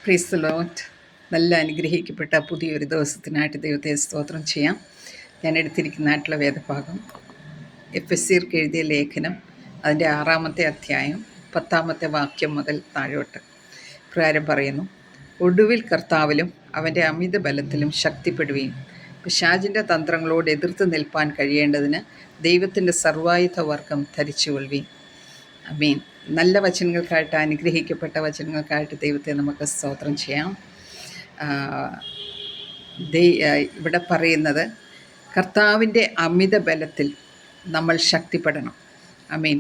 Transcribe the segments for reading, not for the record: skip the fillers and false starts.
Praise the Lord. നല്ല അനുഗ്രഹിക്കപ്പെട്ട പുതിയൊരു ദിവസത്തിനായിട്ട് ദൈവത്തെ സ്തോത്രം ചെയ്യാം. ഞാൻ എടുത്തിരിക്കുന്നതായിട്ടുള്ള വേദഭാഗം എഫെസ്യർക്ക് എഴുതിയ ലേഖനം അതിൻ്റെ 6-ാമത്തെ അധ്യായം 10-ാമത്തെ വാക്യം മുതൽ താഴോട്ട് പ്രകാരം പറയുന്നു. ഒടുവിൽ കർത്താവിലും അവൻ്റെ അമിത ബലത്തിലും ശക്തിപ്പെടുകയും പിശാചിൻ്റെ തന്ത്രങ്ങളോട് എതിർത്ത് നിൽപ്പാൻ കഴിയേണ്ടതിന് ദൈവത്തിൻ്റെ സർവായുധ വർഗം ധരിച്ചുകൊള്ളുകയും. അമീൻ. നല്ല വചനങ്ങൾക്കായിട്ട്, അനുഗ്രഹിക്കപ്പെട്ട വചനങ്ങൾക്കായിട്ട് ദൈവത്തെ നമുക്ക് സ്തോത്രം ചെയ്യാം. ഇവിടെ പറയുന്നത് കർത്താവിൻ്റെ അമിത ബലത്തിൽ നമ്മൾ ശക്തിപ്പെടണം. അമീൻ.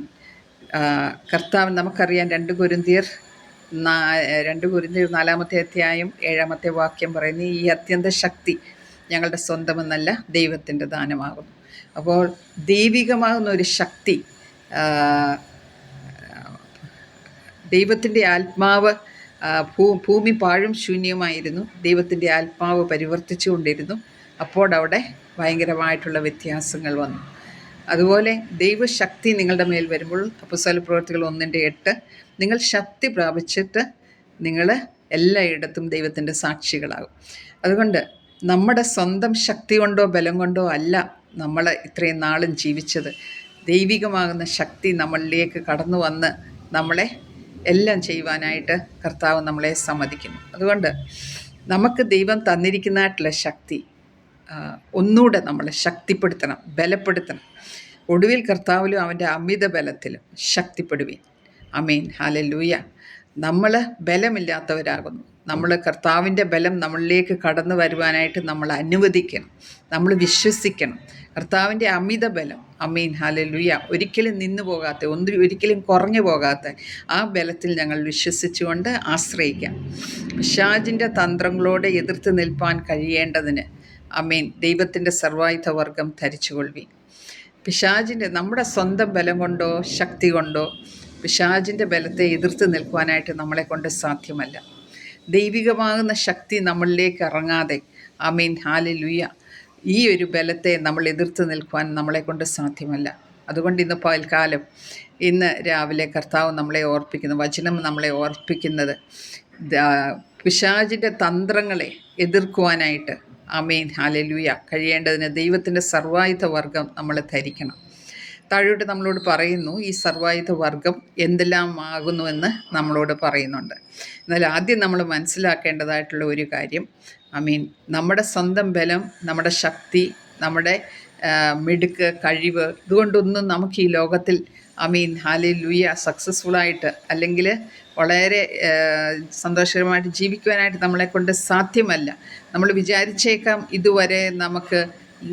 കർത്താവ് നമുക്കറിയാം, 2 കൊരിന്ത്യർ 4-ാമത്തെ അധ്യായം 7-ാമത്തെ വാക്യം പറയുന്നു, ഈ അത്യന്ത ശക്തി ഞങ്ങളുടെ സ്വന്തമെന്നല്ല ദൈവത്തിൻ്റെ ദാനമാകുന്നു. അപ്പോൾ ദൈവികമാകുന്ന ഒരു ശക്തി, ദൈവത്തിൻ്റെ ആത്മാവ്, ഭൂമി പാഴും ശൂന്യമായിരുന്നു, ദൈവത്തിൻ്റെ ആത്മാവ് പരിവർത്തിച്ചു കൊണ്ടിരുന്നു. അപ്പോൾ അവിടെ ഭയങ്കരമായിട്ടുള്ള വ്യത്യാസങ്ങൾ വന്നു. അതുപോലെ ദൈവശക്തി നിങ്ങളുടെ മേൽ വരുമ്പോൾ അപ്പോസ്തല പ്രവൃത്തികൾ 1:8 നിങ്ങൾ ശക്തി പ്രാപിച്ചിട്ട് നിങ്ങൾ എല്ലായിടത്തും ദൈവത്തിൻ്റെ സാക്ഷികളാകും. അതുകൊണ്ട് നമ്മുടെ സ്വന്തം ശക്തി കൊണ്ടോ ബലം കൊണ്ടോ അല്ല നമ്മൾ ഇത്രയും നാളും ജീവിച്ചത്. ദൈവികമാകുന്ന ശക്തി നമ്മളിലേക്ക് കടന്നു വന്ന് നമ്മളെ എല്ലാം ചെയ്യുവാനായിട്ട് കർത്താവ് നമ്മളെ സമ്മതിക്കുന്നു. അതുകൊണ്ട് നമുക്ക് ദൈവം തന്നിരിക്കുന്നതായിട്ടുള്ള ശക്തി ഒന്നുകൂടെ നമ്മളെ ശക്തിപ്പെടുത്തണം, ബലപ്പെടുത്തണം. ഒടുവിൽ കർത്താവിലും അവൻ്റെ അമിത ബലത്തിലും ശക്തിപ്പെടുവീൻ. അമീൻ. ഹല്ലേലൂയ. നമ്മൾ ബലമില്ലാത്തവരാകുന്നു. നമ്മൾ കർത്താവിൻ്റെ ബലം നമ്മളിലേക്ക് കടന്നു വരുവാനായിട്ട് നമ്മൾ അനുവദിക്കണം, നമ്മൾ വിശ്വസിക്കണം. കർത്താവിൻ്റെ അമിത ബലം, അമീൻ, ഹല്ലേലൂയ, ഒരിക്കലും നിന്നു പോകാത്ത, ഒരിക്കലും കുറഞ്ഞു പോകാത്ത ആ ബലത്തിൽ ഞങ്ങൾ വിശ്വസിച്ചുകൊണ്ട് ആശ്രയിക്കാം. പിശാചിൻ്റെ തന്ത്രങ്ങളോട് എതിർത്ത് നിൽപ്പാൻ കഴിയേണ്ടതിന് അമീൻ ദൈവത്തിൻ്റെ സർവായുധ വർഗം ധരിച്ചുകൊള്ളുവീൻ. പിശാചിൻ്റെ, നമ്മുടെ സ്വന്തം ബലം കൊണ്ടോ ശക്തി കൊണ്ടോ പിശാചിൻ്റെ ബലത്തെ എതിർത്ത് നിൽക്കുവാനായിട്ട് നമ്മളെ കൊണ്ട് സാധ്യമല്ല. ദൈവികമാകുന്ന ശക്തി നമ്മളിലേക്ക് ഇറങ്ങാതെ, ആമീൻ, ഹല്ലേലൂയ, ഈ ഒരു ബലത്തെ നമ്മൾ എതിർത്ത് നിൽക്കുവാൻ നമ്മളെ കൊണ്ട് സാധ്യമല്ല. അതുകൊണ്ട് ഇന്ന് രാവിലെ കർത്താവ് നമ്മളെ ഓർപ്പിക്കുന്നു, വചനം നമ്മളെ ഓർപ്പിക്കുന്നത് പിശാചിൻ്റെ തന്ത്രങ്ങളെ എതിർക്കുവാനായിട്ട്, ആമീൻ, ഹല്ലേലൂയ, കഴിയേണ്ടതിന് ദൈവത്തിൻ്റെ സർവായുധ വർഗം നമ്മൾ ധരിക്കണം. താഴോട്ട് നമ്മളോട് പറയുന്നു, ഈ സർവായുധ വർഗം എന്തെല്ലാം ആകുന്നുവെന്ന് നമ്മളോട് പറയുന്നുണ്ട്. എന്നാൽ ആദ്യം നമ്മൾ മനസ്സിലാക്കേണ്ടതായിട്ടുള്ള ഒരു കാര്യം, അമീൻ, നമ്മുടെ സ്വന്തം ബലം, നമ്മുടെ ശക്തി, നമ്മുടെ മിടുക്ക്, കഴിവ്, ഇതുകൊണ്ടൊന്നും നമുക്ക് ഈ ലോകത്തിൽ, അമീൻ, ഹല്ലേലൂയ, സക്സസ്ഫുള്ളായിട്ട് അല്ലെങ്കിൽ വളരെ സന്തോഷകരമായിട്ട് ജീവിക്കുവാനായിട്ട് നമ്മളെക്കൊണ്ട് സാധ്യമല്ല. നമ്മൾ വിചാരിച്ചേക്കാം,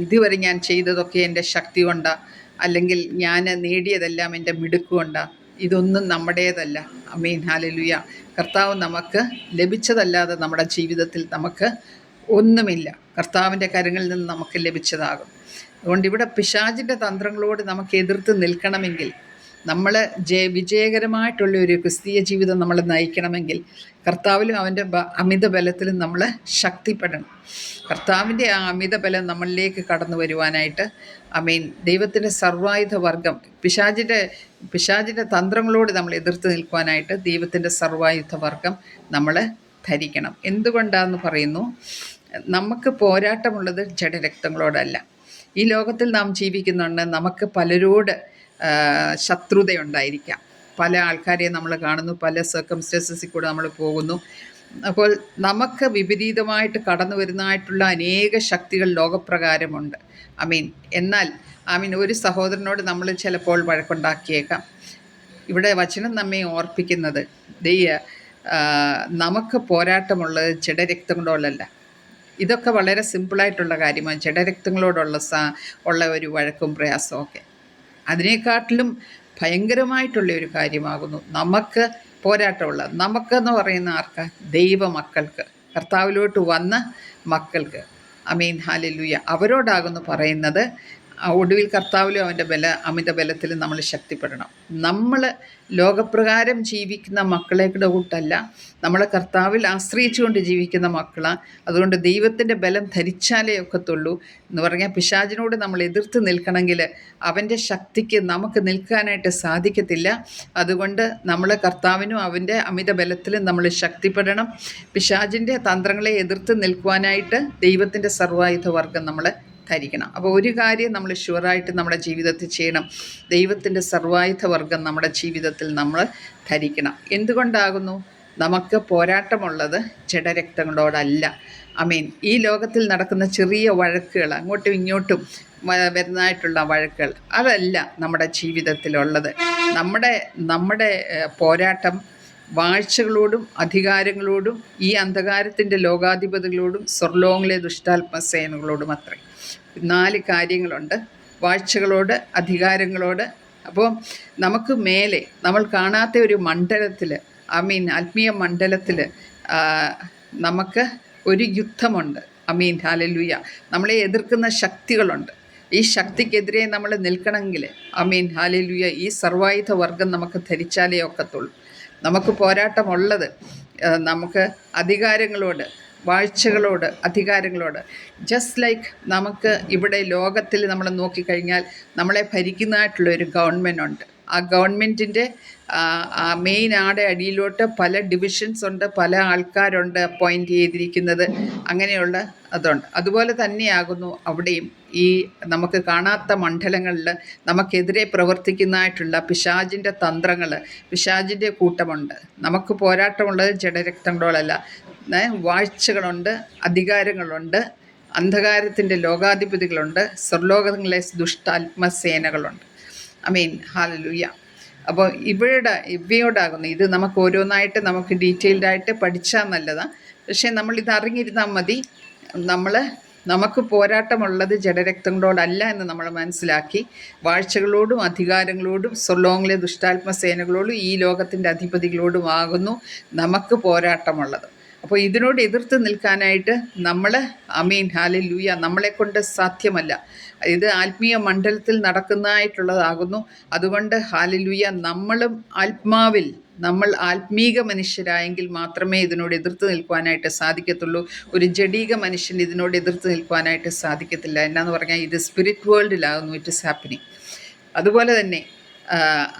ഇതുവരെ ഞാൻ ചെയ്തതൊക്കെ എൻ്റെ ശക്തി കൊണ്ടാണ്, അല്ലെങ്കിൽ ഞാൻ നേടിയതെല്ലാം എൻ്റെ മിടുക്കുകൊണ്ടാണ്. ഇതൊന്നും നമ്മുടേതല്ല. അമീൻ, ഹല്ലേലൂയ. കർത്താവ് നമുക്ക് ലഭിച്ചതല്ലാതെ നമ്മുടെ ജീവിതത്തിൽ നമുക്ക് ഒന്നുമില്ല. കർത്താവിൻ്റെ കരങ്ങളിൽ നിന്ന് നമുക്ക് ലഭിച്ചതാകും. അതുകൊണ്ട് ഇവിടെ പിശാചിൻ്റെ തന്ത്രങ്ങളോട് നമുക്ക് എതിർത്ത് നിൽക്കണമെങ്കിൽ, നമ്മൾ വിജയകരമായിട്ടുള്ള ഒരു ക്രിസ്തീയ ജീവിതം നമ്മൾ നയിക്കണമെങ്കിൽ കർത്താവിലും അവൻ്റെ അമിത ബലത്തിലും നമ്മൾ ശക്തിപ്പെടണം. കർത്താവിൻ്റെ ആ അമിത ബലം നമ്മളിലേക്ക് കടന്നു വരുവാനായിട്ട്, അമീൻ, ദൈവത്തിൻ്റെ സർവായുധ വർഗം, പിശാചിൻ്റെ തന്ത്രങ്ങളോട് നമ്മൾ എതിർത്ത് നിൽക്കുവാനായിട്ട് ദൈവത്തിൻ്റെ സർവായുധ വർഗം നമ്മൾ ധരിക്കണം. എന്തുകൊണ്ടാണെന്ന് പറയുന്നു, നമുക്ക് പോരാട്ടമുള്ളത് ജഡരക്തങ്ങളോടല്ല. ഈ ലോകത്തിൽ നാം ജീവിക്കുന്നുണ്ട്, നമുക്ക് പലരോട് ശത്രുതയുണ്ടായിരിക്കാം. പല ആൾക്കാരെ നമ്മൾ കാണുന്നു, പല സർക്കംസ്റ്റൻസസിൽ കൂടെ നമ്മൾ പോകുന്നു. അപ്പോൾ നമുക്ക് വിപരീതമായിട്ട് കടന്നു വരുന്നതായിട്ടുള്ള അനേക ശക്തികൾ ലോകപ്രകാരമുണ്ട്. എന്നാൽ ഒരു സഹോദരനോട് നമ്മൾ ചിലപ്പോൾ വഴക്കുണ്ടാക്കിയേക്കാം. ഇവിടെ വചനം നമ്മെ ഓർപ്പിക്കുന്നത്, നമുക്ക് പോരാട്ടമുള്ളത് ജഡരക്തങ്ങളോടല്ല. ഇതൊക്കെ വളരെ സിമ്പിളായിട്ടുള്ള കാര്യമാണ്, ജഡരക്തങ്ങളോടുള്ള ഒരു വഴക്കും പ്രയാസവും ഒക്കെ. അതിനേക്കാട്ടിലും ഭയങ്കരമായിട്ടുള്ള ഒരു കാര്യമാകുന്നു നമുക്ക് പോരാട്ടമുള്ളത്. നമുക്കെന്ന് പറയുന്ന ആർക്കാ? ദൈവമക്കൾക്ക്, കർത്താവിലോട്ട് വന്ന മക്കൾക്ക്. അമീൻ, ഹല്ലേലൂയ. അവരോടാകുന്നു പറയുന്നത്, ഒടുവിൽ കർത്താവിലും അവൻ്റെ അമിത ബലത്തിലും നമ്മൾ ശക്തിപ്പെടണം. നമ്മൾ ലോകപ്രകാരം ജീവിക്കുന്ന മക്കളെ കൂട്ടല്ല, നമ്മൾ കർത്താവിൽ ആശ്രയിച്ചുകൊണ്ട് ജീവിക്കുന്ന മക്കളാണ്. അതുകൊണ്ട് ദൈവത്തിൻ്റെ ബലം ധരിച്ചാലേ ഒക്കത്തുള്ളൂ എന്ന് പറഞ്ഞാൽ പിശാചിനോട് നമ്മൾ എതിർത്ത് നിൽക്കണമെങ്കിൽ അവൻ്റെ ശക്തിക്ക് നമുക്ക് നിൽക്കാനായിട്ട് സാധിക്കത്തില്ല. അതുകൊണ്ട് നമ്മൾ കർത്താവിനും അവൻ്റെ അമിത ബലത്തിലും നമ്മൾ ശക്തിപ്പെടണം. പിശാചിൻ്റെ തന്ത്രങ്ങളെ എതിർത്ത് നിൽക്കുവാനായിട്ട് ദൈവത്തിൻ്റെ സർവായുധ വർഗം നമ്മൾ ധരിക്കണം. അപ്പോൾ ഒരു കാര്യം നമ്മൾ ഷുവറായിട്ട് നമ്മുടെ ജീവിതത്തിൽ ചെയ്യണം, ദൈവത്തിൻ്റെ സർവായുധ വർഗം നമ്മുടെ ജീവിതത്തിൽ നമ്മൾ ധരിക്കണം. എന്തുകൊണ്ടാകുന്നു? നമുക്ക് പോരാട്ടമുള്ളത് ജഡരക്തങ്ങളോടല്ല. ആമേൻ. ഈ ലോകത്തിൽ നടക്കുന്ന ചെറിയ വഴക്കുകൾ, അങ്ങോട്ടും ഇങ്ങോട്ടും വരുന്നതായിട്ടുള്ള വഴക്കുകൾ, അതല്ല നമ്മുടെ ജീവിതത്തിലുള്ളത്. നമ്മുടെ പോരാട്ടം വാഴ്ചകളോടും അധികാരങ്ങളോടും ഈ അന്ധകാരത്തിൻ്റെ ലോകാധിപതികളോടും സ്വർലോകങ്ങളിലെ ദുഷ്ടാത്മസേനകളോടും അത്രേ. 4 കാര്യങ്ങളുണ്ട്. വാഴ്ചകളോട്, അധികാരങ്ങളോട്. അപ്പോൾ നമുക്ക് മേലെ നമ്മൾ കാണാത്ത ഒരു മണ്ഡലത്തിൽ, ആത്മീയ മണ്ഡലത്തിൽ നമുക്ക് ഒരു യുദ്ധമുണ്ട്. ഹല്ലേലൂയ. നമ്മളെ എതിർക്കുന്ന ശക്തികളുണ്ട്. ഈ ശക്തിക്കെതിരെ നമ്മൾ നിൽക്കണമെങ്കിൽ ഹല്ലേലൂയ, ഈ സർവായുധ വർഗം നമുക്ക് ധരിച്ചാലേ ഒക്കത്തുള്ളൂ. നമുക്ക് പോരാട്ടമുള്ളത് നമുക്ക് അധികാരങ്ങളോട്, വാഴ്ചകളോട്, അധികാരങ്ങളോട്. ജസ്റ്റ് ലൈക്ക് നമുക്ക് ഇവിടെ ലോകത്തിൽ നമ്മൾ നോക്കിക്കഴിഞ്ഞാൽ നമ്മളെ ഭരിക്കുന്നതായിട്ടുള്ള ഒരു ഗവൺമെൻറ് ഉണ്ട്. ആ ഗവൺമെൻറ്റിൻ്റെ മെയിൻ അടിയിലോട്ട് പല ഡിവിഷൻസ് ഉണ്ട്, പല ആൾക്കാരുണ്ട് അപ്പോയിൻ്റ് ചെയ്തിരിക്കുന്നത്. അങ്ങനെയുള്ള അതുണ്ട്. അതുപോലെ തന്നെയാകുന്നു അവിടെയും ഈ നമുക്ക് കാണാത്ത മണ്ഡലങ്ങളിൽ നമുക്കെതിരെ പ്രവർത്തിക്കുന്നതായിട്ടുള്ള പിശാചിൻ്റെ തന്ത്രങ്ങൾ, പിശാചിൻ്റെ കൂട്ടമുണ്ട്. നമുക്ക് പോരാട്ടമുള്ളത് ജഡരക്തങ്ങളോടല്ല. വാഴ്ചകളുണ്ട്, അധികാരങ്ങളുണ്ട്, അന്ധകാരത്തിൻ്റെ ലോകാധിപതികളുണ്ട്, സ്വർലോകങ്ങളിലെ ദുഷ്ടാത്മസേനകളുണ്ട്. ഹല്ലേലൂയ. അപ്പോൾ ഇവയോടാകുന്നു. ഇത് നമുക്ക് ഓരോന്നായിട്ട് നമുക്ക് ഡീറ്റെയിൽഡായിട്ട് പഠിച്ചാൽ നല്ലതാണ്. പക്ഷേ നമ്മളിത് അറിഞ്ഞിരുന്നാൽ മതി. നമുക്ക് പോരാട്ടമുള്ളത് ജഡരക്തങ്ങളോടല്ല എന്ന് നമ്മൾ മനസ്സിലാക്കി, വാഴ്ചകളോടും അധികാരങ്ങളോടും സ്വർലോകങ്ങളിലെ ദുഷ്ടാത്മസേനകളോടും ഈ ലോകത്തിൻ്റെ അധിപതികളോടും ആകുന്നു നമുക്ക് പോരാട്ടമുള്ളത്. അപ്പോൾ ഇതിനോട് എതിർത്ത് നിൽക്കാനായിട്ട് നമ്മൾ ഹല്ലേലൂയ, നമ്മളെക്കൊണ്ട് സാധ്യമല്ല. ഇത് ആത്മീയ മണ്ഡലത്തിൽ നടക്കുന്നതായിട്ടുള്ളതാകുന്നു. അതുകൊണ്ട് ഹല്ലേലൂയ, നമ്മൾ ആത്മീക മനുഷ്യരായെങ്കിൽ മാത്രമേ ഇതിനോട് എതിർത്ത് നിൽക്കുവാനായിട്ട് സാധിക്കത്തുള്ളൂ. ഒരു ജഡീക മനുഷ്യൻ ഇതിനോട് എതിർത്ത് നിൽക്കുവാനായിട്ട് സാധിക്കത്തില്ല. എന്നാന്ന് പറഞ്ഞാൽ ഇത് സ്പിരിറ്റ് വേൾഡിലാകുന്നു ഇറ്റ് ഇസ് ഹാപ്പനിങ്. അതുപോലെ തന്നെ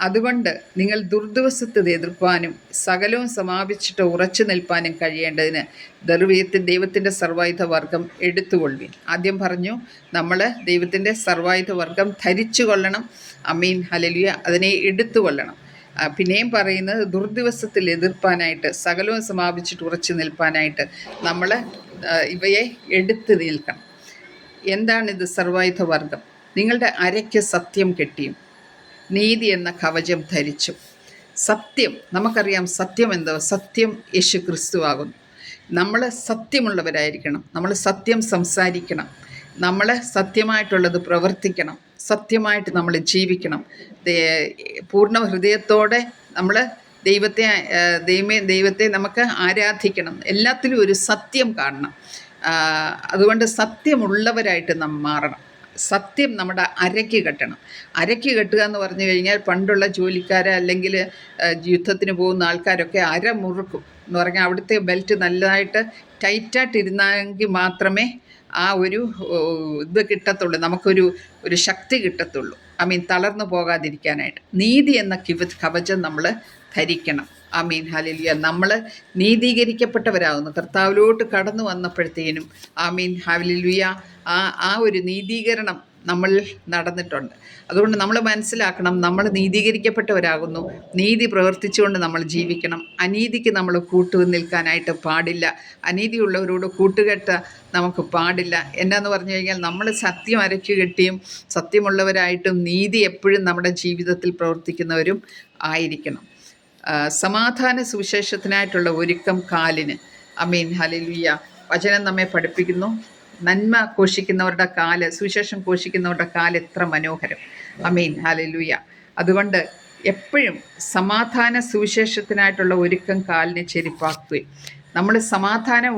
അതുകൊണ്ട് നിങ്ങൾ ദുർദിവസത്തെ എതിർപ്പാനും സകലവും സമാപിച്ചിട്ട് ഉറച്ചു നിൽപ്പാനും കഴിയേണ്ടതിന് ദൈവത്തിൻ്റെ സർവായുധ വർഗം എടുത്തുകൊള്ളുവിൻ. ആദ്യം പറഞ്ഞു നമ്മൾ ദൈവത്തിൻ്റെ സർവായുധ വർഗം ധരിച്ചു കൊള്ളണം. ഹല്ലേലൂയ, അതിനെ എടുത്തുകൊള്ളണം. പിന്നെയും പറയുന്നത് ദുർദിവസത്തിൽ എതിർപ്പാനായിട്ട്, സകലവും സമാപിച്ചിട്ട് ഉറച്ചു നിൽപ്പാനായിട്ട് നമ്മൾ ഇവയെ എടുത്ത് നിൽക്കണം. എന്താണിത് സർവായുധ വർഗം? നിങ്ങളുടെ അരയ്ക്ക് സത്യം കെട്ടിയും നീതി എന്ന കവചം ധരിച്ചു. സത്യം, നമുക്കറിയാം സത്യം എന്തോ, സത്യം യേശു ക്രിസ്തു ആകുന്നു. നമ്മൾ സത്യമുള്ളവരായിരിക്കണം, നമ്മൾ സത്യം സംസാരിക്കണം, നമ്മൾ സത്യമായിട്ടുള്ളത് പ്രവർത്തിക്കണം, സത്യമായിട്ട് നമ്മൾ ജീവിക്കണം. പൂർണ്ണ ഹൃദയത്തോടെ നമ്മൾ ദൈവത്തെ നമുക്ക് ആരാധിക്കണം. എല്ലാത്തിലും ഒരു സത്യം കാണണം. അതുകൊണ്ട് സത്യമുള്ളവരായിട്ട് നാം മാറണം. സത്യം നമ്മുടെ അരയ്ക്ക് കെട്ടണം. അരയ്ക്ക് കെട്ടുക എന്ന് പറഞ്ഞു കഴിഞ്ഞാൽ പണ്ടുള്ള ജോലിക്കാർ അല്ലെങ്കിൽ യുദ്ധത്തിന് പോകുന്ന ആൾക്കാരൊക്കെ അര മുറുക്കും എന്ന് പറഞ്ഞാൽ അവിടുത്തെ ബെൽറ്റ് നല്ലതായിട്ട് ടൈറ്റായിട്ടിരുന്നെങ്കിൽ മാത്രമേ ആ ഒരു ഇത് കിട്ടത്തുള്ളൂ, നമുക്കൊരു ശക്തി കിട്ടത്തുള്ളൂ. തളർന്നു പോകാതിരിക്കാനായിട്ട് നീതി എന്ന കവചം നമ്മൾ ധരിക്കണം. ഹല്ലേലൂയ. നമ്മൾ നീതീകരിക്കപ്പെട്ടവരാകുന്നു. കർത്താവിലോട്ട് കടന്നു വന്നപ്പോഴത്തേനും ഹല്ലേലൂയ, ആ ഒരു നീതീകരണം നമ്മൾ നടന്നിട്ടുണ്ട്. അതുകൊണ്ട് നമ്മൾ മനസ്സിലാക്കണം, നമ്മൾ നീതീകരിക്കപ്പെട്ടവരാകുന്നു. നീതി പ്രവർത്തിച്ചുകൊണ്ട് നമ്മൾ ജീവിക്കണം. അനീതിക്ക് നമ്മൾ നിൽക്കാനായിട്ട് പാടില്ല. അനീതിയുള്ളവരോട് കൂട്ടുകെട്ട നമുക്ക് പാടില്ല. എന്നാന്ന് പറഞ്ഞു കഴിഞ്ഞാൽ നമ്മൾ സത്യം അരയ്ക്ക് കെട്ടിയും സത്യമുള്ളവരായിട്ടും നീതി എപ്പോഴും നമ്മുടെ ജീവിതത്തിൽ പ്രവർത്തിക്കുന്നവരും ആയിരിക്കണം. സമാധാന സുവിശേഷത്തിനായിട്ടുള്ള ഒരുക്കം കാലിന്. ഹല്ലേലൂയ. വചനം നമ്മെ പഠിപ്പിക്കുന്നു, നന്മ ഘോഷിക്കുന്നവരുടെ കാല്, സുവിശേഷം ഘോഷിക്കുന്നവരുടെ കാല് എത്ര മനോഹരം. ഹല്ലേലൂയ. അതുകൊണ്ട് എപ്പോഴും സമാധാന സുവിശേഷത്തിനായിട്ടുള്ള ഒരുക്കം കാലിന് ചെരിപ്പാക്കുകയും നമ്മൾ സമാധാനം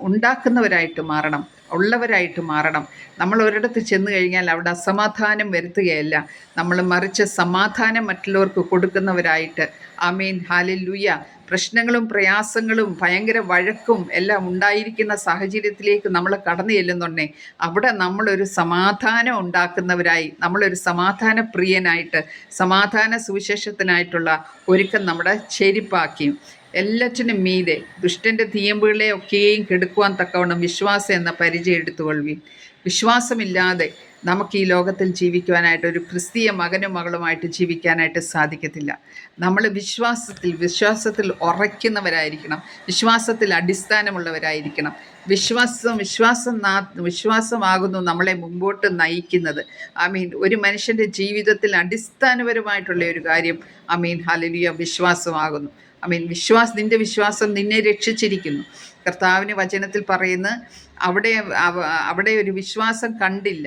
ഉണ്ടാക്കുന്നവരായിട്ട് മാറണം. ഉള്ളവരായിട്ട് മാറണം. നമ്മൾ ഒരിടത്ത് ചെന്ന് കഴിഞ്ഞാൽ അവിടെ അസമാധാനം വരുത്തുകയല്ല, നമ്മൾ മറിച്ച് സമാധാനം മറ്റുള്ളവർക്ക് കൊടുക്കുന്നവരായിട്ട്. ആമേൻ, ഹല്ലേലൂയ. പ്രശ്നങ്ങളും പ്രയാസങ്ങളും ഭയങ്കര വഴക്കും എല്ലാം ഉണ്ടായിരിക്കുന്ന സാഹചര്യത്തിലേക്ക് നമ്മൾ കടന്നു ചെല്ലുന്നുണ്ടേ, അവിടെ നമ്മളൊരു സമാധാനം ഉണ്ടാക്കുന്നവരായി, നമ്മളൊരു സമാധാന പ്രിയനായിട്ട്, സമാധാന സുവിശേഷത്തിനായിട്ടുള്ള ഒരുക്കം നമ്മുടെ ചെരിപ്പാക്കി. എല്ലാറ്റിനും മീതെ ദുഷ്ടൻ്റെ തീയമ്പുകളെ ഒക്കെയും കെടുക്കുവാൻ തക്കവണ്ണം വിശ്വാസം എന്ന പരിചയം എടുത്തുകൊള്ളുവിൻ. വിശ്വാസമില്ലാതെ നമുക്ക് ഈ ലോകത്തിൽ ജീവിക്കുവാനായിട്ട്, ഒരു ക്രിസ്തീയ മകനും മകളുമായിട്ട് ജീവിക്കാനായിട്ട് സാധിക്കത്തില്ല. നമ്മൾ വിശ്വാസത്തിൽ ഉറയ്ക്കുന്നവരായിരിക്കണം, വിശ്വാസത്തിൽ അടിസ്ഥാനമുള്ളവരായിരിക്കണം. വിശ്വാസമാകുന്നു നമ്മളെ മുമ്പോട്ട് നയിക്കുന്നത്. ആമീൻ. ഒരു മനുഷ്യൻ്റെ ജീവിതത്തിൽ അടിസ്ഥാനപരമായിട്ടുള്ള ഒരു കാര്യം, ആമീൻ, ഹല്ലേലൂയ, വിശ്വാസമാകുന്നു. നിന്റെ വിശ്വാസം നിന്നെ രക്ഷിച്ചിരിക്കുന്നു. കർത്താവിന് വചനത്തിൽ പറയുന്ന അവിടെ ഒരു വിശ്വാസം കണ്ടില്ല.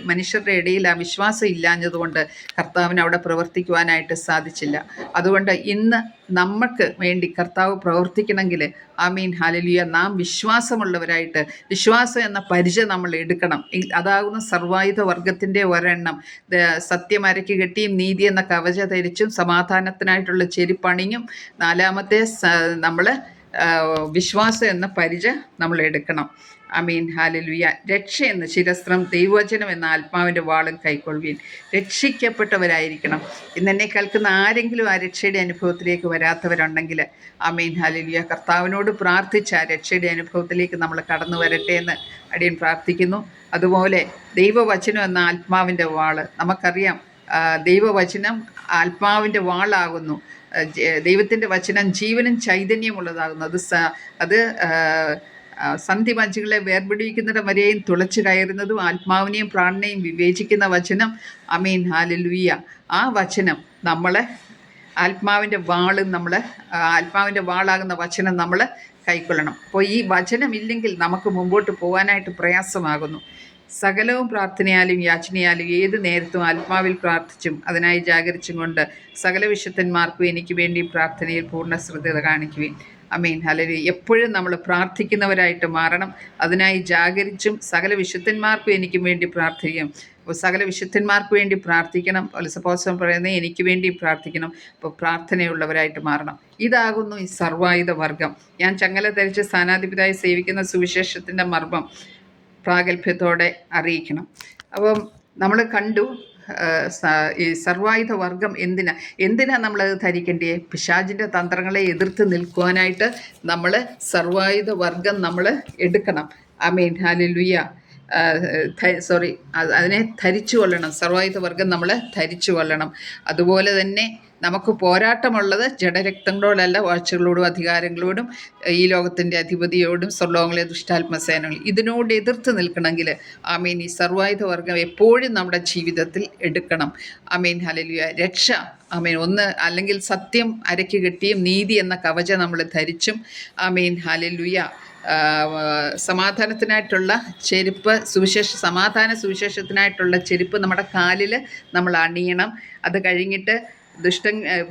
മനുഷ്യരുടെ ഇടയിൽ ആ വിശ്വാസം ഇല്ലാഞ്ഞതുകൊണ്ട് കർത്താവിന് അവിടെ പ്രവർത്തിക്കുവാനായിട്ട് സാധിച്ചില്ല. അതുകൊണ്ട് ഇന്ന് നമുക്ക് വേണ്ടി കർത്താവ് പ്രവർത്തിക്കണമെങ്കിൽ, ആമീൻ, ഹല്ലേലൂയ, നാം വിശ്വാസമുള്ളവരായിട്ട്, വിശ്വാസം എന്ന പരിചയം നമ്മൾ എടുക്കണം. അതാകുന്ന സർവായുധ വർഗത്തിൻ്റെ ഒരെണ്ണം. സത്യം അരയ്ക്ക് കെട്ടിയും നീതി എന്ന കവച ധരിച്ചും സമാധാനത്തിനായിട്ടുള്ള ചെരിപ്പണിയും, നാലാമത്തെ നമ്മൾ വിശ്വാസം എന്ന പരിച നമ്മൾ എടുക്കണം. ആമീൻ, ഹല്ലേലൂയ. രക്ഷ എന്ന ശിരസ്ത്രം, ദൈവവചനം എന്ന ആത്മാവിൻ്റെ വാളും കൈക്കൊള്ളുവീൻ. രക്ഷിക്കപ്പെട്ടവരായിരിക്കണം. ഇന്നെന്നെ കേൾക്കുന്ന ആരെങ്കിലും ആ രക്ഷയുടെ അനുഭവത്തിലേക്ക് വരാത്തവരുണ്ടെങ്കിൽ, ആമീൻ, ഹല്ലേലൂയ, കർത്താവിനോട് പ്രാർത്ഥിച്ച് ആ രക്ഷയുടെ അനുഭവത്തിലേക്ക് നമ്മൾ കടന്നു വരട്ടെ എന്ന് അടിയൻ പ്രാർത്ഥിക്കുന്നു. അതുപോലെ ദൈവവചനം എന്ന ആത്മാവിൻ്റെ വാള്, നമുക്കറിയാം ദൈവവചനം ആത്മാവിൻ്റെ വാളാകുന്നു. ദൈവത്തിൻ്റെ വചനം ജീവനും ചൈതന്യമുള്ളതാകുന്നു. അത് സന്ധിമഞ്ചുകളെ വേർപിടിവിക്കുന്നിടം വരെയും തുളച്ചു കയറുന്നതും ആത്മാവിനെയും പ്രാണനെയും വിവേചിക്കുന്ന വചനം. ആമീൻ, ഹല്ലേലൂയ. ആ വചനം നമ്മളെ ആത്മാവിൻ്റെ വാളാകുന്ന വചനം നമ്മൾ കൈക്കൊള്ളണം. അപ്പോൾ ഈ വചനമില്ലെങ്കിൽ നമുക്ക് മുമ്പോട്ട് പോകാനായിട്ട് പ്രയാസമാകുന്നു. സകലവും പ്രാർത്ഥനയാലും യാചനയാലും ഏത് നേരത്തും ആത്മാവിൽ പ്രാർത്ഥിച്ചും അതിനായി ജാഗരിച്ചും കൊണ്ട് സകല വിശുദ്ധന്മാർക്കും എനിക്ക് വേണ്ടി പ്രാർത്ഥനയിൽ പൂർണ്ണ ശ്രദ്ധ കാണിക്കുവിൻ. ആമീൻ, ഹല്ലേലൂയ. എപ്പോഴും നമ്മൾ പ്രാർത്ഥിക്കുന്നവരായിട്ട് മാറണം. അതിനായി ജാഗരിച്ചും സകല വിശുദ്ധന്മാർക്കും എനിക്കും വേണ്ടി പ്രാർത്ഥിക്കും. അപ്പോൾ സകല വിശുദ്ധന്മാർക്ക് വേണ്ടി പ്രാർത്ഥിക്കണം. പൗലോസ് പറയുന്നത് എനിക്ക് വേണ്ടി പ്രാർത്ഥിക്കണം. അപ്പോൾ പ്രാർത്ഥനയുള്ളവരായിട്ട് മാറണം. ഇതാകുന്നു ഈ സർവായുധ വർഗം. ഞാൻ ചങ്ങല ധരിച്ച് സ്ഥാനാധിപതിയായി സേവിക്കുന്ന സുവിശേഷത്തിൻ്റെ മർമ്മം പ്രാഗൽഭ്യത്തോടെ അറിയിക്കണം. അപ്പം നമ്മൾ കണ്ടു ഈ സർവായുധ വർഗം എന്തിനാ നമ്മളത് ധരിക്കേണ്ടേ? പിശാചിൻ്റെ തന്ത്രങ്ങളെ എതിർത്ത് നിൽക്കുവാനായിട്ട് നമ്മൾ സർവായുധ വർഗം നമ്മൾ എടുക്കണം. ആമേൻ, ഹല്ലേലൂയ. അതിനെ ധരിച്ചു കൊള്ളണം. സർവായുധ വർഗം നമ്മൾ ധരിച്ചു കൊള്ളണം. അതുപോലെ തന്നെ നമുക്ക് പോരാട്ടമുള്ളത് ജഡരക്തങ്ങളോടല്ല, വാഴ്ചകളോടും അധികാരങ്ങളോടും ഈ ലോകത്തിൻ്റെ അധിപതിയോടും സ്വർലോകങ്ങളിലെ ദുഷ്ടാത്മസേനകൾ ഇതിനോട് എതിർത്ത് നിൽക്കണമെങ്കിൽ, ആമീൻ, ഈ സർവായുധ വർഗം എപ്പോഴും നമ്മുടെ ജീവിതത്തിൽ എടുക്കണം. ആമീൻ, ഹല്ലേലൂയ. രക്ഷ, ആമീൻ, അല്ലെങ്കിൽ സത്യം അരയ്ക്ക് കെട്ടിയും നീതി എന്ന കവചം നമ്മൾ ധരിച്ചും, ആമീൻ, ഹല്ലേലൂയ, സമാധാനത്തിനായിട്ടുള്ള ചെരുപ്പ്, സമാധാന സുവിശേഷത്തിനായിട്ടുള്ള ചെരുപ്പ് നമ്മുടെ കാലിൽ നമ്മൾ അണിയണം. അത് കഴിഞ്ഞിട്ട്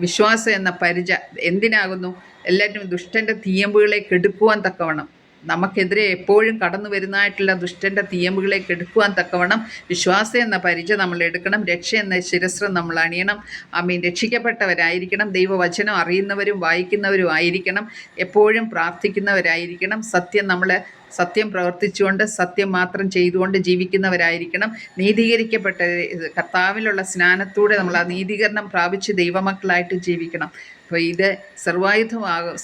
വിശ്വാസം എന്ന പരിച എന്തിനാകുന്നു? എല്ലാറ്റിനും ദുഷ്ടൻ്റെ തീയമ്പുകളെ കെടുക്കുവാൻ തക്കവണ്ണം, നമുക്കെതിരെ എപ്പോഴും കടന്നു വരുന്നതായിട്ടുള്ള ദുഷ്ടൻ്റെ തീയമ്പുകളെ കെടുക്കുവാൻ തക്കവണ്ണം വിശ്വാസം എന്ന പരിച നമ്മൾ എടുക്കണം. രക്ഷ എന്ന ശിരസ്ത്രം നമ്മൾ അണിയണം. ആമീൻ. രക്ഷിക്കപ്പെട്ടവരായിരിക്കണം. ദൈവവചനം അറിയുന്നവരും വായിക്കുന്നവരും ആയിരിക്കണം. എപ്പോഴും പ്രാർത്ഥിക്കുന്നവരായിരിക്കണം. സത്യം പ്രവർത്തിച്ചുകൊണ്ട് സത്യം മാത്രം ചെയ്തുകൊണ്ട് ജീവിക്കുന്നവരായിരിക്കണം. നീതീകരിക്കപ്പെട്ട കർത്താവിലുള്ള സ്നാനത്തോടെ നമ്മൾ ആ നീതീകരണം പ്രാപിച്ച് ദൈവമക്കളായിട്ട് ജീവിക്കണം. അപ്പോൾ ഇത്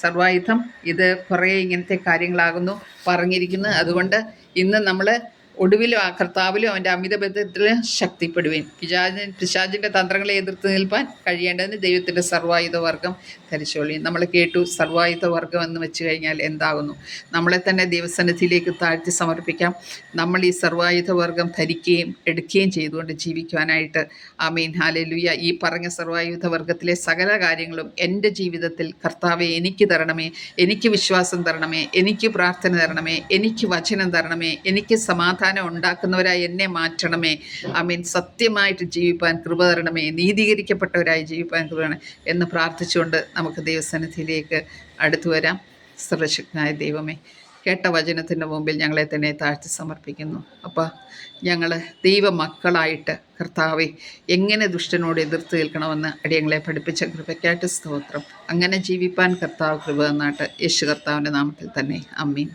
സർവായുധം ഇത് കുറേ ഇങ്ങനത്തെ കാര്യങ്ങളാകുന്നു പറഞ്ഞിരിക്കുന്നത്. അതുകൊണ്ട് ഇന്ന് നമ്മൾ ഒടുവിലും ആ കർത്താവിലും അവൻ്റെ അമിതബന്ധത്തിലും ശക്തിപ്പെടുവേൻ. പിശാചിൻ്റെ തന്ത്രങ്ങളെ എതിർത്ത് നിൽപ്പാൻ കഴിയേണ്ടതിന് ദൈവത്തിൻ്റെ സർവായുധ വർഗം ധരിച്ചോളീൻ. നമ്മൾ കേട്ടു സർവായുധ വർഗം എന്ന് വെച്ച് കഴിഞ്ഞാൽ എന്താകുന്നു? നമ്മളെ തന്നെ ദൈവസന്നിധിയിലേക്ക് താഴ്ത്തി സമർപ്പിക്കാം. നമ്മൾ ഈ സർവായുധ വർഗം ധരിക്കുകയും എടുക്കുകയും ചെയ്തുകൊണ്ട് ജീവിക്കുവാനായിട്ട്. ആമീൻ, ഹല്ലേലൂയ. ഈ പറഞ്ഞ സർവായുധ വർഗത്തിലെ സകല കാര്യങ്ങളും എൻ്റെ ജീവിതത്തിൽ കർത്താവെ എനിക്ക് തരണമേ, എനിക്ക് വിശ്വാസം തരണമേ, എനിക്ക് പ്രാർത്ഥന തരണമേ, എനിക്ക് വചനം തരണമേ, എനിക്ക് സമാധാനം ഉണ്ടാക്കുന്നവരായി എന്നെ മാറ്റണമേ. ആമീൻ. സത്യമായിട്ട് ജീവിപ്പാൻ കൃപ തരണമേ, നീതീകരിക്കപ്പെട്ടവരായി ജീവിപ്പാൻ കൃപ തരണമേ എന്ന് പ്രാർത്ഥിച്ചുകൊണ്ട് നമുക്ക് ദൈവസന്നിധിയിലേക്ക് അടുത്തു വരാം. സർവശക്തനായ ദൈവമേ, കേട്ട വചനത്തിൻ്റെ മുമ്പിൽ ഞങ്ങളെ തന്നെ താഴ്ത്തി സമർപ്പിക്കുന്നു. അപ്പോൾ ഞങ്ങൾ ദൈവമക്കളായിട്ട് കർത്താവെ എങ്ങനെ ദുഷ്ടനോട് എതിർത്ത് നിൽക്കണമെന്ന് അടിയങ്ങളെ പഠിപ്പിച്ച കൃപയ്ക്കായിട്ട് സ്തോത്രം. അങ്ങനെ ജീവിപ്പാൻ കർത്താവ് കൃപ തന്നാട്ട് യേശു കർത്താവിൻ്റെ നാമത്തിൽ തന്നെ ആമേൻ.